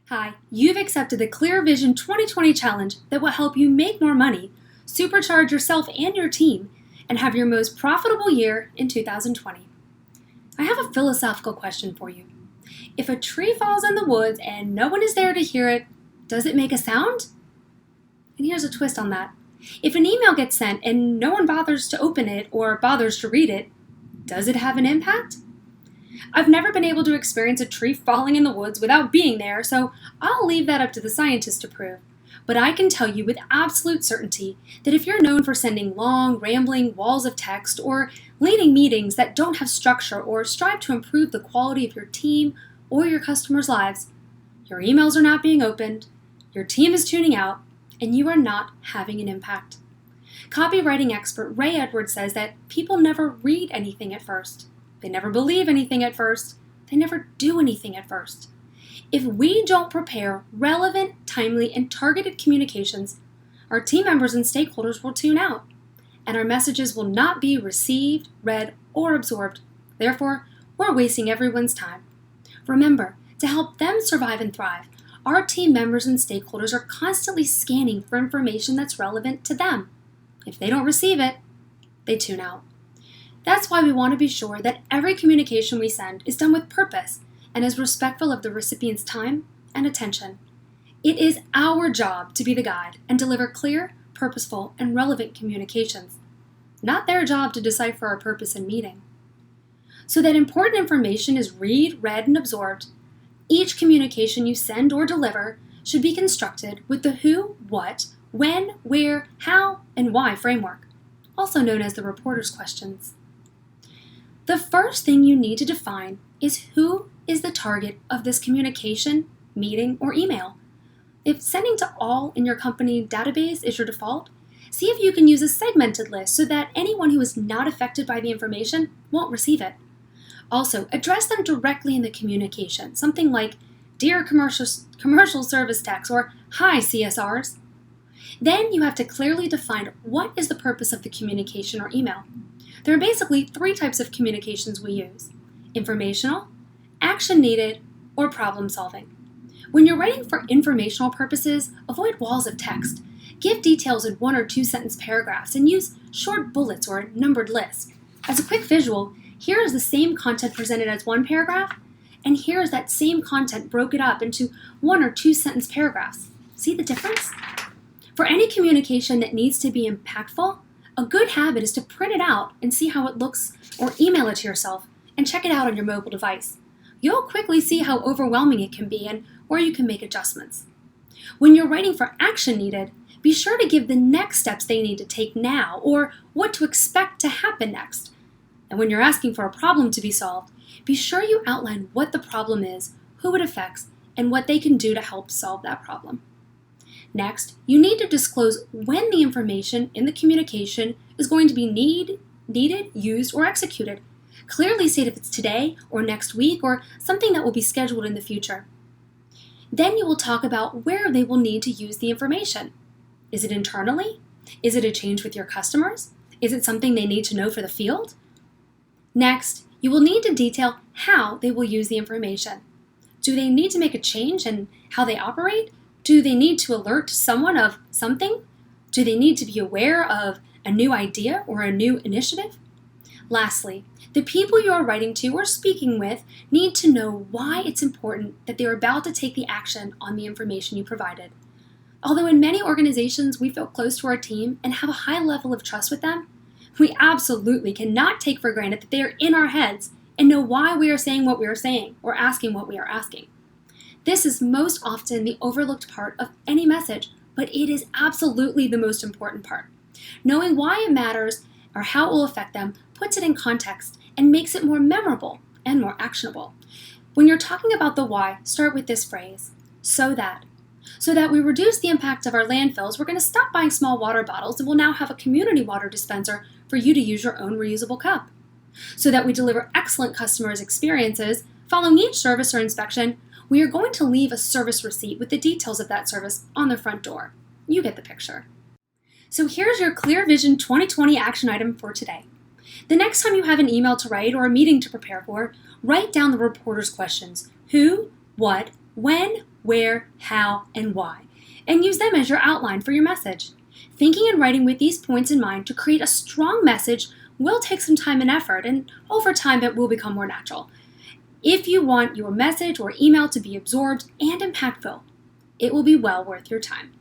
Hi, you've accepted the Clear Vision 2020 challenge that will help you make more money, supercharge yourself and your team, and have your most profitable year in 2020. I have a philosophical question for you. If a tree falls in the woods and no one is there to hear it, does it make a sound? And here's a twist on that. If an email gets sent and no one bothers to open it or bothers to read it, does it have an impact? I've never been able to experience a tree falling in the woods without being there, so I'll leave that up to the scientists to prove. But I can tell you with absolute certainty that if you're known for sending long, rambling walls of text or leading meetings that don't have structure or strive to improve the quality of your team or your customers' lives, your emails are not being opened, your team is tuning out, and you are not having an impact. Copywriting expert Ray Edwards says that people never read anything at first. They never believe anything at first. They never do anything at first. If we don't prepare relevant, timely, and targeted communications, our team members and stakeholders will tune out, and our messages will not be received, read, or absorbed. Therefore, we're wasting everyone's time. Remember, to help them survive and thrive, our team members and stakeholders are constantly scanning for information that's relevant to them. If they don't receive it, they tune out. That's why we want to be sure that every communication we send is done with purpose and is respectful of the recipient's time and attention. It is our job to be the guide and deliver clear, purposeful, and relevant communications, not their job to decipher our purpose in meeting. So that important information is read, and absorbed, each communication you send or deliver should be constructed with the who, what, when, where, how, and why framework, also known as the reporter's questions. The first thing you need to define is who is the target of this communication, meeting, or email. If sending to all in your company database is your default, see if you can use a segmented list so that anyone who is not affected by the information won't receive it. Also, address them directly in the communication, something like Dear Commercial Service Techs or Hi CSRs. Then you have to clearly define what is the purpose of the communication or email. There are basically three types of communications we use: informational, action needed, or problem solving. When you're writing for informational purposes, avoid walls of text. Give details in 1 or 2 sentence paragraphs and use short bullets or numbered lists. As a quick visual, here is the same content presented as one paragraph, and here is that same content broken up into 1 or 2 sentence paragraphs. See the difference? For any communication that needs to be impactful, a good habit is to print it out and see how it looks, or email it to yourself and check it out on your mobile device. You'll quickly see how overwhelming it can be and where you can make adjustments. When you're writing for action needed, be sure to give the next steps they need to take now or what to expect to happen next. And when you're asking for a problem to be solved, be sure you outline what the problem is, who it affects, and what they can do to help solve that problem. Next, you need to disclose when the information in the communication is going to be needed, used, or executed. Clearly state if it's today or next week or something that will be scheduled in the future. Then you will talk about where they will need to use the information. Is it internally? Is it a change with your customers? Is it something they need to know for the field? Next, you will need to detail how they will use the information. Do they need to make a change in how they operate? Do they need to alert someone of something? Do they need to be aware of a new idea or a new initiative? Lastly, the people you are writing to or speaking with need to know why it's important that they are about to take the action on the information you provided. Although in many organizations we feel close to our team and have a high level of trust with them, we absolutely cannot take for granted that they are in our heads and know why we are saying what we are saying or asking what we are asking. This is most often the overlooked part of any message, but it is absolutely the most important part. Knowing why it matters or how it will affect them puts it in context and makes it more memorable and more actionable. When you're talking about the why, start with this phrase, so that we reduce the impact of our landfills, we're going to stop buying small water bottles and we'll now have a community water dispenser for you to use your own reusable cup. So that we deliver excellent customers' experiences, following each service or inspection, we are going to leave a service receipt with the details of that service on the front door. You get the picture. So here's your Clear Vision 2020 action item for today. The next time you have an email to write or a meeting to prepare for, write down the reporter's questions: who, what, when, where, how, and why, and use them as your outline for your message. Thinking and writing with these points in mind to create a strong message will take some time and effort, and over time it will become more natural. If you want your message or email to be absorbed and impactful, it will be well worth your time.